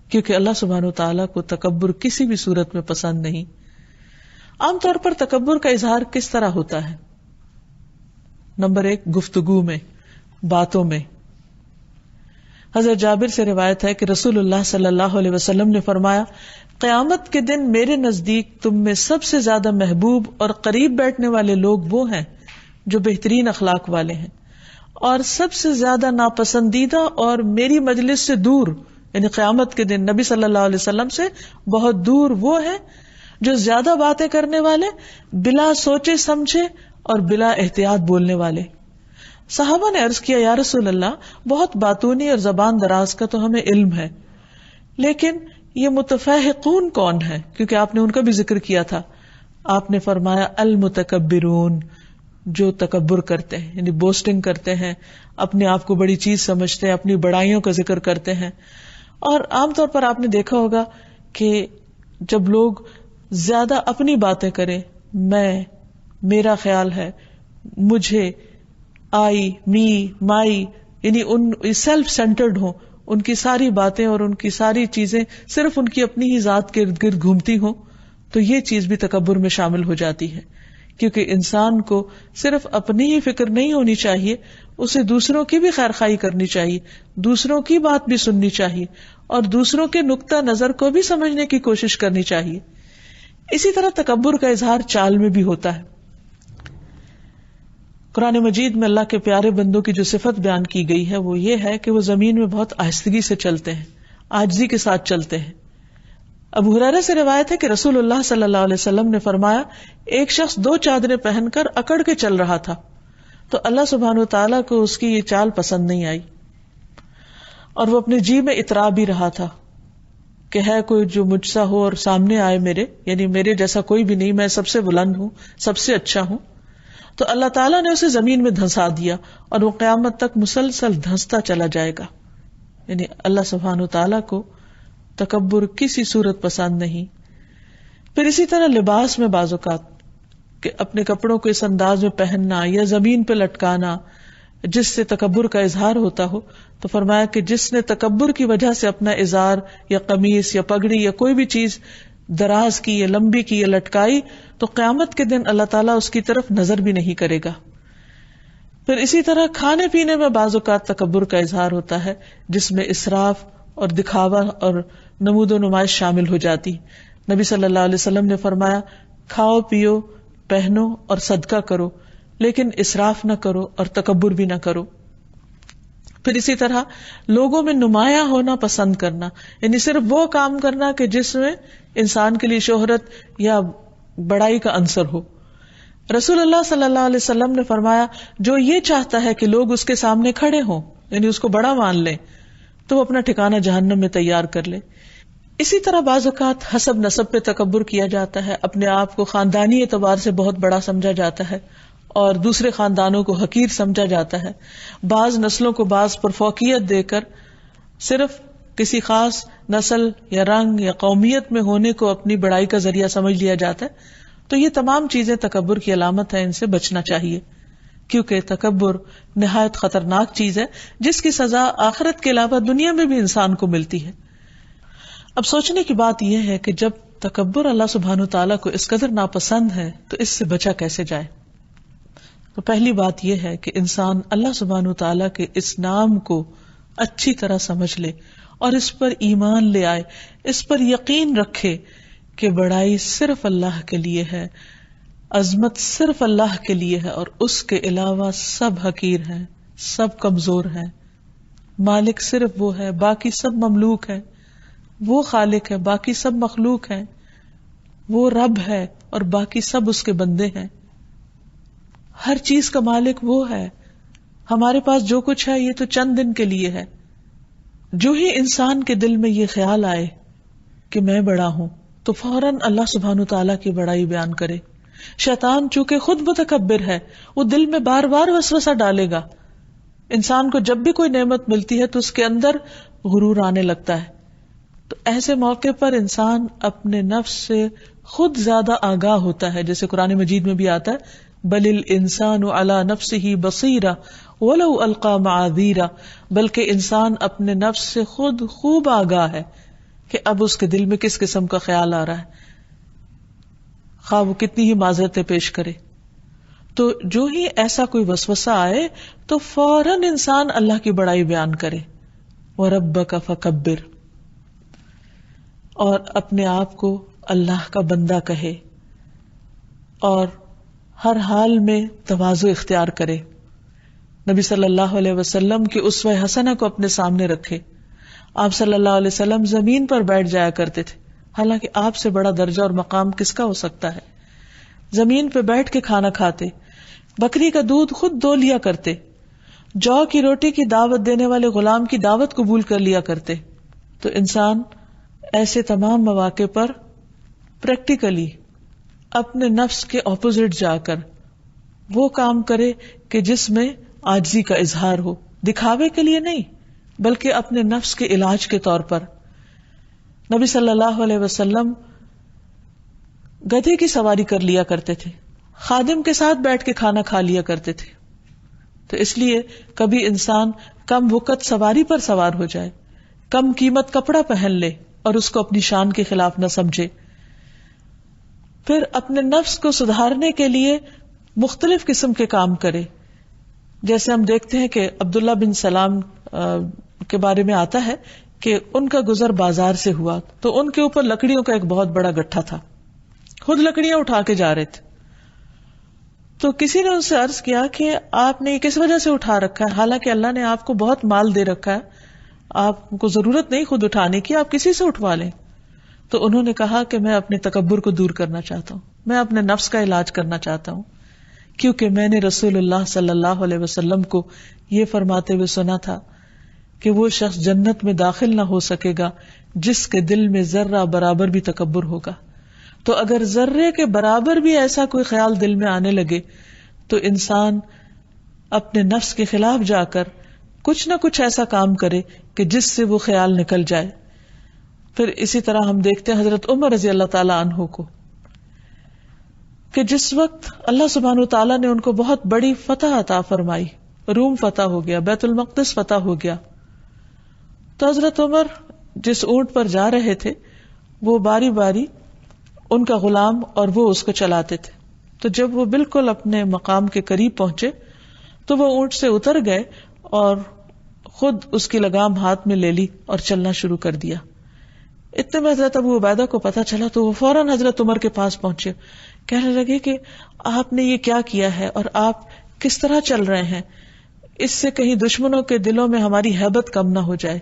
کیونکہ اللہ سبحانہ وتعالیٰ کو تکبر کسی بھی صورت میں پسند نہیں. عام طور پر تکبر کا اظہار کس طرح ہوتا ہے؟ نمبر 1، گفتگو میں، باتوں میں. حضرت جابر سے روایت ہے کہ رسول اللہ صلی اللہ علیہ وسلم نے فرمایا، قیامت کے دن میرے نزدیک تم میں سب سے زیادہ محبوب اور قریب بیٹھنے والے لوگ وہ ہیں جو بہترین اخلاق والے ہیں، اور سب سے زیادہ ناپسندیدہ اور میری مجلس سے دور، یعنی قیامت کے دن نبی صلی اللہ علیہ وسلم سے بہت دور وہ ہیں جو زیادہ باتیں کرنے والے، بلا سوچے سمجھے اور بلا احتیاط بولنے والے. صحابہ نے عرض کیا، یا رسول اللہ، بہت باتونی اور زبان دراز کا تو ہمیں علم ہے، لیکن یہ متفحقون کون ہے؟ کیونکہ آپ نے ان کا بھی ذکر کیا تھا. آپ نے فرمایا، المتکبرون، جو تکبر کرتے ہیں، یعنی بوسٹنگ کرتے ہیں، اپنے آپ کو بڑی چیز سمجھتے ہیں، اپنی بڑائیوں کا ذکر کرتے ہیں. اور عام طور پر آپ نے دیکھا ہوگا کہ جب لوگ زیادہ اپنی باتیں کریں، میں، میرا خیال ہے، مجھے، آئی، می، مائی، یعنی ان سیلف سینٹرڈ ہوں، ان کی ساری باتیں اور ان کی ساری چیزیں صرف ان کی اپنی ہی ذات کے ارد گرد گھومتی ہوں، تو یہ چیز بھی تکبر میں شامل ہو جاتی ہے. کیونکہ انسان کو صرف اپنی ہی فکر نہیں ہونی چاہیے، اسے دوسروں کی بھی خیر خواہی کرنی چاہیے، دوسروں کی بات بھی سننی چاہیے، اور دوسروں کے نقطہ نظر کو بھی سمجھنے کی کوشش کرنی چاہیے. اسی طرح تکبر کا اظہار چال میں بھی ہوتا ہے. قرآن مجید میں اللہ کے پیارے بندوں کی جو صفت بیان کی گئی ہے وہ یہ ہے کہ وہ زمین میں بہت آہستگی سے چلتے ہیں، عاجزی کے ساتھ چلتے ہیں. ابو ہریرہ سے روایت ہے کہ رسول اللہ صلی اللہ علیہ وسلم نے فرمایا، ایک شخص 2 چادریں پہن کر اکڑ کے چل رہا تھا تو اللہ سبحانہ وتعالیٰ کو اس کی یہ چال پسند نہیں آئی، اور وہ اپنے جی میں اترا بھی رہا تھا کہ ہے کوئی جو مجھ سا ہو اور سامنے آئے میرے، یعنی میرے جیسا کوئی بھی نہیں، میں سب سے بلند ہوں، سب سے اچھا ہوں. تو اللہ تعالیٰ نے اسے زمین میں دھنسا دیا اور وہ قیامت تک مسلسل دھنستا چلا جائے گا. یعنی اللہ سبحانہ وتعالیٰ کو تکبر کسی صورت پسند نہیں. پھر اسی طرح لباس میں بعض اوقات کہ اپنے کپڑوں کو اس انداز میں پہننا یا زمین پہ لٹکانا جس سے تکبر کا اظہار ہوتا ہو، تو فرمایا کہ جس نے تکبر کی وجہ سے اپنا ازار یا قمیص یا پگڑی یا کوئی بھی چیز دراز کی یا لمبی کی یا لٹکائی تو قیامت کے دن اللہ تعالیٰ اس کی طرف نظر بھی نہیں کرے گا. پھر اسی طرح کھانے پینے میں بعض اوقات تکبر کا اظہار ہوتا ہے جس میں اسراف اور دکھاوا اور نمود و نمائش شامل ہو جاتی. نبی صلی اللہ علیہ وسلم نے فرمایا، کھاؤ پیو پہنو اور صدقہ کرو، لیکن اسراف نہ کرو اور تکبر بھی نہ کرو. پھر اسی طرح لوگوں میں نمایاں ہونا پسند کرنا، یعنی صرف وہ کام کرنا کہ جس میں انسان کے لیے شہرت یا بڑائی کا عنصر ہو. رسول اللہ صلی اللہ علیہ وسلم نے فرمایا، جو یہ چاہتا ہے کہ لوگ اس کے سامنے کھڑے ہوں، یعنی اس کو بڑا مان لیں، تو وہ اپنا ٹھکانہ جہنم میں تیار کر لے. اسی طرح بعض اوقات حسب نسب پہ تکبر کیا جاتا ہے، اپنے آپ کو خاندانی اعتبار سے بہت بڑا سمجھا جاتا ہے اور دوسرے خاندانوں کو حقیر سمجھا جاتا ہے. بعض نسلوں کو بعض پر فوقیت دے کر صرف کسی خاص نسل یا رنگ یا قومیت میں ہونے کو اپنی بڑائی کا ذریعہ سمجھ لیا جاتا ہے. تو یہ تمام چیزیں تکبر کی علامت ہے، ان سے بچنا چاہیے، کیونکہ تکبر نہایت خطرناک چیز ہے جس کی سزا آخرت کے علاوہ دنیا میں بھی انسان کو ملتی ہے. اب سوچنے کی بات یہ ہے کہ جب تکبر اللہ سبحانہ تعالیٰ کو اس قدر ناپسند ہے تو اس سے بچا کیسے جائے؟ تو پہلی بات یہ ہے کہ انسان اللہ سبحانہ تعالیٰ کے اس نام کو اچھی طرح سمجھ لے اور اس پر ایمان لے آئے، اس پر یقین رکھے کہ بڑائی صرف اللہ کے لیے ہے، عظمت صرف اللہ کے لیے ہے، اور اس کے علاوہ سب حقیر ہیں، سب کمزور ہیں. مالک صرف وہ ہے، باقی سب مملوک ہے. وہ خالق ہے، باقی سب مخلوق ہیں. وہ رب ہے اور باقی سب اس کے بندے ہیں. ہر چیز کا مالک وہ ہے. ہمارے پاس جو کچھ ہے یہ تو چند دن کے لیے ہے. جو ہی انسان کے دل میں یہ خیال آئے کہ میں بڑا ہوں تو فوراً اللہ سبحانہ تعالیٰ کی بڑائی بیان کرے. شیطان چونکہ خود متکبر ہے، وہ دل میں بار بار وسوسہ ڈالے گا. انسان کو جب بھی کوئی نعمت ملتی ہے تو اس کے اندر غرور آنے لگتا ہے تو ایسے موقع پر انسان اپنے نفس سے خود زیادہ آگاہ ہوتا ہے، جیسے قرآن مجید میں بھی آتا ہے بل الانسان علی نفسہ بصیرہ ولو القی معاذیرہ، بلکہ انسان اپنے نفس سے خود خوب آگاہ ہے کہ اب اس کے دل میں کس قسم کا خیال آ رہا ہے، خواہ وہ کتنی ہی معذرتیں پیش کرے۔ تو جو ہی ایسا کوئی وسوسہ آئے تو فوراً انسان اللہ کی بڑائی بیان کرے، وَرَبَّكَ فَكَبِّرْ، اور اپنے آپ کو اللہ کا بندہ کہے اور ہر حال میں تواضع اختیار کرے۔ نبی صلی اللہ علیہ وسلم کی اسوہ حسنہ کو اپنے سامنے رکھے۔ آپ صلی اللہ علیہ وسلم زمین پر بیٹھ جایا کرتے تھے، حالانکہ آپ سے بڑا درجہ اور مقام کس کا ہو سکتا ہے۔ زمین پہ بیٹھ کے کھانا کھاتے، بکری کا دودھ خود دو لیا کرتے، جو کی روٹی کی دعوت دینے والے غلام کی دعوت قبول کر لیا کرتے۔ تو انسان ایسے تمام مواقع پر پریکٹیکلی اپنے نفس کے اپوزٹ جا کر وہ کام کرے کہ جس میں عاجزی کا اظہار ہو، دکھاوے کے لیے نہیں بلکہ اپنے نفس کے علاج کے طور پر۔ نبی صلی اللہ علیہ وسلم گدھے کی سواری کر لیا کرتے تھے، خادم کے ساتھ بیٹھ کے کھانا کھا لیا کرتے تھے۔ تو اس لیے کبھی انسان کم وقت سواری پر سوار ہو جائے، کم قیمت کپڑا پہن لے اور اس کو اپنی شان کے خلاف نہ سمجھے، پھر اپنے نفس کو سدھارنے کے لیے مختلف قسم کے کام کرے۔ جیسے ہم دیکھتے ہیں کہ عبداللہ بن سلام کے بارے میں آتا ہے کہ ان کا گزر بازار سے ہوا تو ان کے اوپر لکڑیوں کا ایک بہت بڑا گٹھا تھا، خود لکڑیاں اٹھا کے جا رہے تھے۔ تو کسی نے ان سے عرض کیا کہ آپ نے یہ کس وجہ سے اٹھا رکھا ہے، حالانکہ اللہ نے آپ کو بہت مال دے رکھا ہے، آپ کو ضرورت نہیں خود اٹھانے کی، آپ کسی سے اٹھوا لیں۔ تو انہوں نے کہا کہ میں اپنے تکبر کو دور کرنا چاہتا ہوں، میں اپنے نفس کا علاج کرنا چاہتا ہوں، کیونکہ میں نے رسول اللہ صلی اللہ علیہ وسلم کو یہ فرماتے ہوئے سنا تھا کہ وہ شخص جنت میں داخل نہ ہو سکے گا جس کے دل میں ذرہ برابر بھی تکبر ہوگا۔ تو اگر ذرے کے برابر بھی ایسا کوئی خیال دل میں آنے لگے تو انسان اپنے نفس کے خلاف جا کر کچھ نہ کچھ ایسا کام کرے کہ جس سے وہ خیال نکل جائے۔ پھر اسی طرح ہم دیکھتے ہیں حضرت عمر رضی اللہ تعالیٰ عنہ کو کہ جس وقت اللہ سبحانہ وتعالیٰ نے ان کو بہت بڑی فتح عطا فرمائی، روم فتح ہو گیا، بیت المقدس فتح ہو گیا، تو حضرت عمر جس اونٹ پر جا رہے تھے وہ باری باری ان کا غلام اور وہ اس کو چلاتے تھے۔ تو جب وہ بالکل اپنے مقام کے قریب پہنچے تو وہ اونٹ سے اتر گئے اور خود اس کی لگام ہاتھ میں لے لی اور چلنا شروع کر دیا۔ اتنے میں حضرت ابو عبیدہ کو پتہ چلا تو وہ فوراً حضرت عمر کے پاس پہنچے، کہنے لگے کہ آپ نے یہ کیا کیا ہے اور آپ کس طرح چل رہے ہیں، اس سے کہیں دشمنوں کے دلوں میں ہماری ہیبت کم نہ ہو جائے۔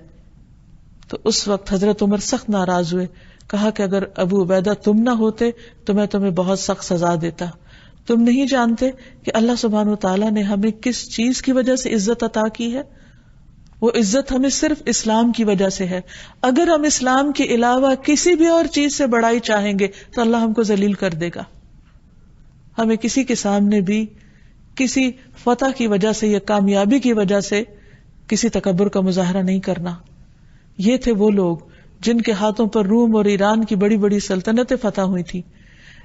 تو اس وقت حضرت عمر سخت ناراض ہوئے، کہا کہ اگر ابو عبیدہ تم نہ ہوتے تو میں تمہیں بہت سخت سزا دیتا۔ تم نہیں جانتے کہ اللہ سبحانہ وتعالیٰ نے ہمیں کس چیز کی وجہ سے عزت عطا کی ہے؟ وہ عزت ہمیں صرف اسلام کی وجہ سے ہے۔ اگر ہم اسلام کے علاوہ کسی بھی اور چیز سے بڑائی چاہیں گے تو اللہ ہم کو ذلیل کر دے گا۔ ہمیں کسی کے سامنے بھی کسی فتح کی وجہ سے یا کامیابی کی وجہ سے کسی تکبر کا مظاہرہ نہیں کرنا۔ یہ تھے وہ لوگ جن کے ہاتھوں پر روم اور ایران کی بڑی بڑی سلطنتیں فتح ہوئی تھی،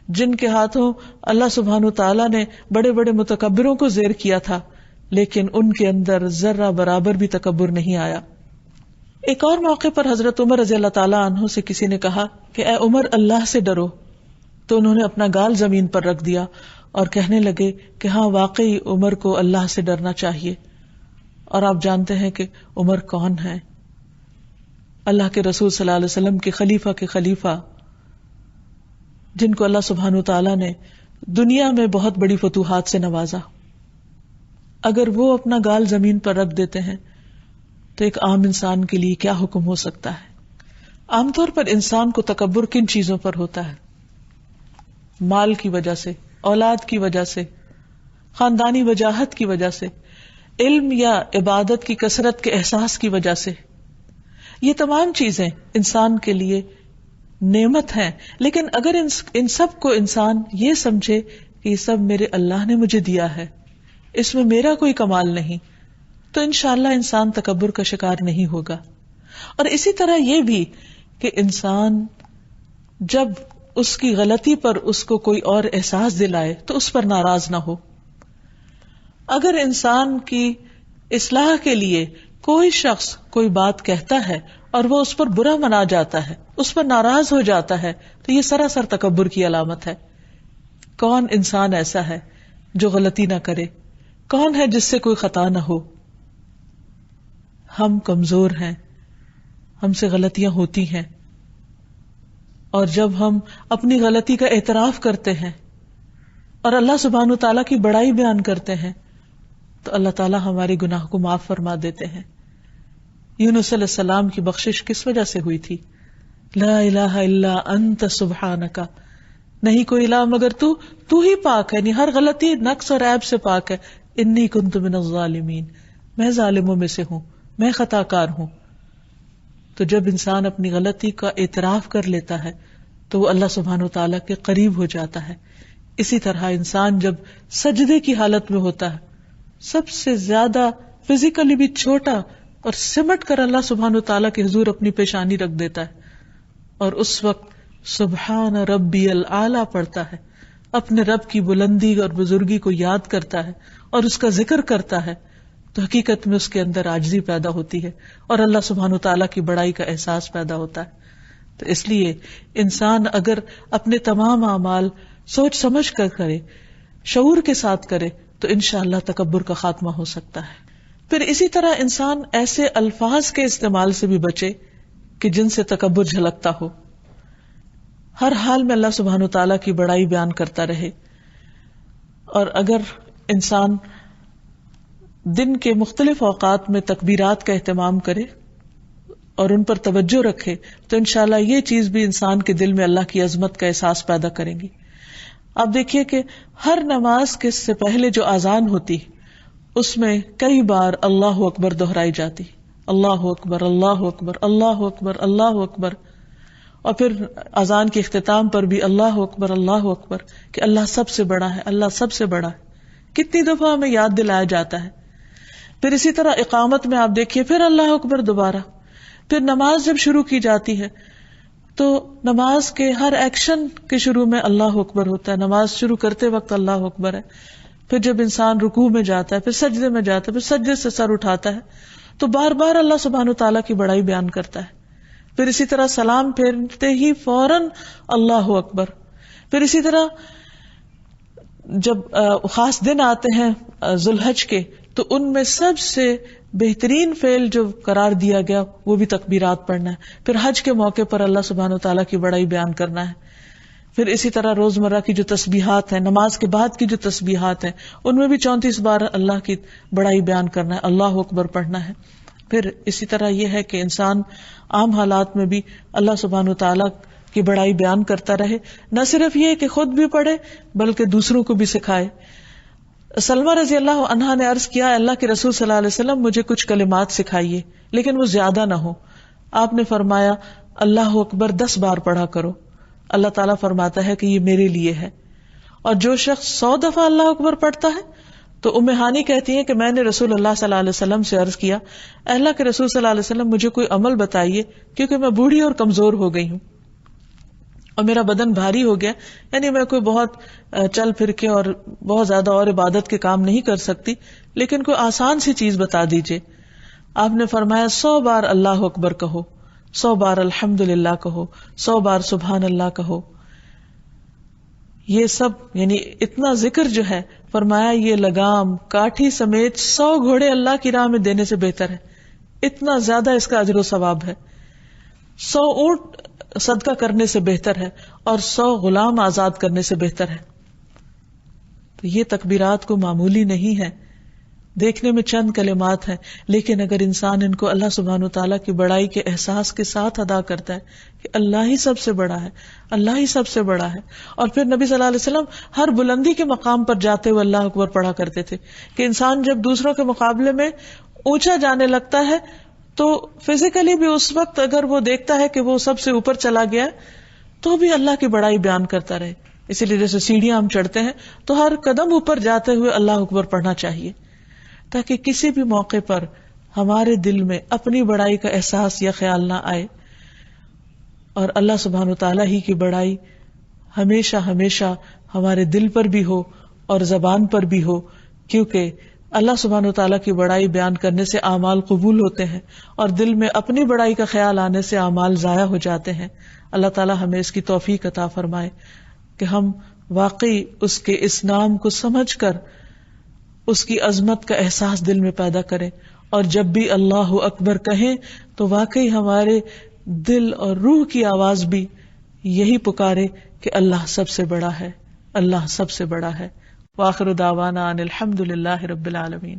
جن کے ہاتھوں اللہ سبحانہ وتعالیٰ نے بڑے بڑے متکبروں کو زیر کیا تھا، لیکن ان کے اندر ذرہ برابر بھی تکبر نہیں آیا۔ ایک اور موقع پر حضرت عمر رضی اللہ تعالیٰ عنہ سے کسی نے کہا کہ اے عمر اللہ سے ڈرو، تو انہوں نے اپنا گال زمین پر رکھ دیا اور کہنے لگے کہ ہاں واقعی عمر کو اللہ سے ڈرنا چاہیے۔ اور آپ جانتے ہیں کہ عمر کون ہے؟ اللہ کے رسول صلی اللہ علیہ وسلم کے خلیفہ جن کو اللہ سبحانہ وتعالیٰ نے دنیا میں بہت بڑی فتوحات سے نوازا۔ اگر وہ اپنا گال زمین پر رکھ دیتے ہیں تو ایک عام انسان کے لیے کیا حکم ہو سکتا ہے؟ عام طور پر انسان کو تکبر کن چیزوں پر ہوتا ہے؟ مال کی وجہ سے، اولاد کی وجہ سے، خاندانی وجاہت کی وجہ سے، علم یا عبادت کی کثرت کے احساس کی وجہ سے۔ یہ تمام چیزیں انسان کے لیے نعمت ہیں، لیکن اگر ان سب کو انسان یہ سمجھے کہ یہ سب میرے اللہ نے مجھے دیا ہے، اس میں میرا کوئی کمال نہیں، تو انشاءاللہ انسان تکبر کا شکار نہیں ہوگا۔ اور اسی طرح یہ بھی کہ انسان جب اس کی غلطی پر اس کو کوئی اور احساس دلائے تو اس پر ناراض نہ ہو. اگر انسان کی اصلاح کے لیے کوئی شخص کوئی بات کہتا ہے اور وہ اس پر برا منا جاتا ہے، اس پر ناراض ہو جاتا ہے، تو یہ سراسر تکبر کی علامت ہے. کون انسان ایسا ہے جو غلطی نہ کرے؟ کون ہے جس سے کوئی خطا نہ ہو؟ ہم کمزور ہیں، ہم سے غلطیاں ہوتی ہیں، اور جب ہم اپنی غلطی کا اعتراف کرتے ہیں اور اللہ سبحانہ تعالیٰ کی بڑائی بیان کرتے ہیں تو اللہ تعالیٰ ہمارے گناہ کو معاف فرما دیتے ہیں. یونس علیہ السلام کی بخشش کس وجہ سے ہوئی تھی؟ لا الہ الا انت سبحانک، نہیں کوئی الہ مگر تو ہی پاک ہے، یعنی ہر غلطی نقص اور عیب سے پاک ہے. انی کنت من الظالمین، میں ظالموں میں سے ہوں، میں خطا کار ہوں. تو جب انسان اپنی غلطی کا اعتراف کر لیتا ہے تو وہ اللہ سبحانہ وتعالیٰ کے قریب ہو جاتا ہے. اسی طرح انسان جب سجدے کی حالت میں ہوتا ہے، سب سے زیادہ فزیکلی بھی چھوٹا اور سمٹ کر اللہ سبحانہ وتعالیٰ کے حضور اپنی پیشانی رکھ دیتا ہے، اور اس وقت سبحان ربی الاعلیٰ پڑھتا ہے، اپنے رب کی بلندی اور بزرگی کو یاد کرتا ہے اور اس کا ذکر کرتا ہے، تو حقیقت میں اس کے اندر عاجزی پیدا ہوتی ہے اور اللہ سبحانہ وتعالیٰ کی بڑائی کا احساس پیدا ہوتا ہے. تو اس لیے انسان اگر اپنے تمام اعمال سوچ سمجھ کر کرے، شعور کے ساتھ کرے، تو انشاءاللہ تکبر کا خاتمہ ہو سکتا ہے. پھر اسی طرح انسان ایسے الفاظ کے استعمال سے بھی بچے کہ جن سے تکبر جھلکتا ہو. ہر حال میں اللہ سبحانہ وتعالیٰ کی بڑائی بیان کرتا رہے، اور اگر انسان دن کے مختلف اوقات میں تکبیرات کا اہتمام کرے اور ان پر توجہ رکھے تو انشاءاللہ یہ چیز بھی انسان کے دل میں اللہ کی عظمت کا احساس پیدا کریں گی. آپ دیکھیے کہ ہر نماز کے سے پہلے جو اذان ہوتی اس میں کئی بار اللہ اکبر دہرائی جاتی، اللہ اکبر اللہ اکبر اللہ اکبر اللہ اکبر، اور پھر اذان کے اختتام پر بھی اللہ اکبر کہ اللہ سب سے بڑا ہے، اللہ سب سے بڑا ہے. کتنی دفعہ ہمیں یاد دلایا جاتا ہے. پھر اسی طرح اقامت میں آپ دیکھیے پھر اللہ اکبر دوبارہ. پھر نماز جب شروع کی جاتی ہے تو نماز کے ہر ایکشن کے شروع میں اللہ اکبر ہوتا ہے، نماز شروع کرتے وقت اللہ اکبر ہے. پھر جب انسان رکوع میں جاتا ہے، پھر سجدے میں جاتا ہے، پھر سجدے سے سر اٹھاتا ہے تو بار بار اللہ سبحانہ تعالیٰ کی بڑائی بیان کرتا ہے. پھر اسی طرح سلام پھیرتے ہی فوراً اللہ اکبر. پھر اسی طرح جب خاص دن آتے ہیں ذو الحج کے تو ان میں سب سے بہترین فعل جو قرار دیا گیا وہ بھی تکبیرات پڑھنا ہے. پھر حج کے موقع پر اللہ سبحانہ وتعالیٰ کی بڑائی بیان کرنا ہے. پھر اسی طرح روزمرہ کی جو تسبیحات ہیں، نماز کے بعد کی جو تسبیحات ہیں، ان میں بھی 34 بار اللہ کی بڑائی بیان کرنا ہے، اللہ اکبر پڑھنا ہے. پھر اسی طرح یہ ہے کہ انسان عام حالات میں بھی اللہ سبحانہ وتعالیٰ کی بڑائی بیان کرتا رہے. نہ صرف یہ کہ خود بھی پڑھے بلکہ دوسروں کو بھی سکھائے. سلمہ رضی اللہ عنہا نے عرض کیا، اللہ کے رسول صلی اللہ علیہ وسلم مجھے کچھ کلمات سکھائیے لیکن وہ زیادہ نہ ہو. آپ نے فرمایا اللہ اکبر 10 بار پڑھا کرو. اللہ تعالیٰ فرماتا ہے کہ یہ میرے لیے ہے. اور جو شخص 100 دفعہ اللہ اکبر پڑھتا ہے تو ام ہانی کہتی ہیں کہ میں نے رسول اللہ صلی اللہ علیہ وسلم سے عرض کیا، اللہ کے رسول صلی اللہ علیہ وسلم مجھے کوئی عمل بتائیے کیونکہ میں بوڑھی اور کمزور ہو گئی ہوں اور میرا بدن بھاری ہو گیا، یعنی میں کوئی بہت چل پھر کے اور بہت زیادہ اور عبادت کے کام نہیں کر سکتی، لیکن کوئی آسان سی چیز بتا دیجئے. آپ نے فرمایا 100 بار اللہ اکبر کہو، 100 بار الحمدللہ کہو، 100 بار سبحان اللہ کہو. یہ سب یعنی اتنا ذکر جو ہے، فرمایا یہ لگام کاٹھی سمیت 100 گھوڑے اللہ کی راہ میں دینے سے بہتر ہے. اتنا زیادہ اس کا اجر و ثواب ہے. 100 اونٹ صدقہ کرنے سے بہتر ہے اور 100 غلام آزاد کرنے سے بہتر ہے. تو یہ تکبیرات کو معمولی نہیں ہے، دیکھنے میں چند کلمات ہیں، لیکن اگر انسان ان کو اللہ سبحانہ وتعالیٰ کی بڑائی کے احساس کے ساتھ ادا کرتا ہے کہ اللہ ہی سب سے بڑا ہے، اللہ ہی سب سے بڑا ہے. اور پھر نبی صلی اللہ علیہ وسلم ہر بلندی کے مقام پر جاتے ہوئے اللہ اکبر پڑھا کرتے تھے کہ انسان جب دوسروں کے مقابلے میں اونچا جانے لگتا ہے تو فزیکلی بھی اس وقت اگر وہ دیکھتا ہے کہ وہ سب سے اوپر چلا گیا تو بھی اللہ کی بڑائی بیان کرتا رہے. اسی لیے جیسے سیڑھیاں ہم چڑھتے ہیں تو ہر قدم اوپر جاتے ہوئے اللہ اکبر پڑھنا چاہیے، تاکہ کسی بھی موقع پر ہمارے دل میں اپنی بڑائی کا احساس یا خیال نہ آئے. اور اللہ سبحانہ وتعالی ہی کی بڑائی ہمیشہ ہمیشہ ہمارے دل پر بھی ہو اور زبان پر بھی ہو، کیونکہ اللہ سبحانہ وتعالی کی بڑائی بیان کرنے سے اعمال قبول ہوتے ہیں، اور دل میں اپنی بڑائی کا خیال آنے سے اعمال ضائع ہو جاتے ہیں۔ اللہ تعالی ہمیں اس کی توفیق عطا فرمائے کہ ہم واقعی اس کے اس نام کو سمجھ کر اس کی عظمت کا احساس دل میں پیدا کریں، اور جب بھی اللہ اکبر کہیں تو واقعی ہمارے دل اور روح کی آواز بھی یہی پکارے کہ اللہ سب سے بڑا ہے، اللہ سب سے بڑا ہے۔ وآخر دعوانا ان الحمد للہ رب العالمین۔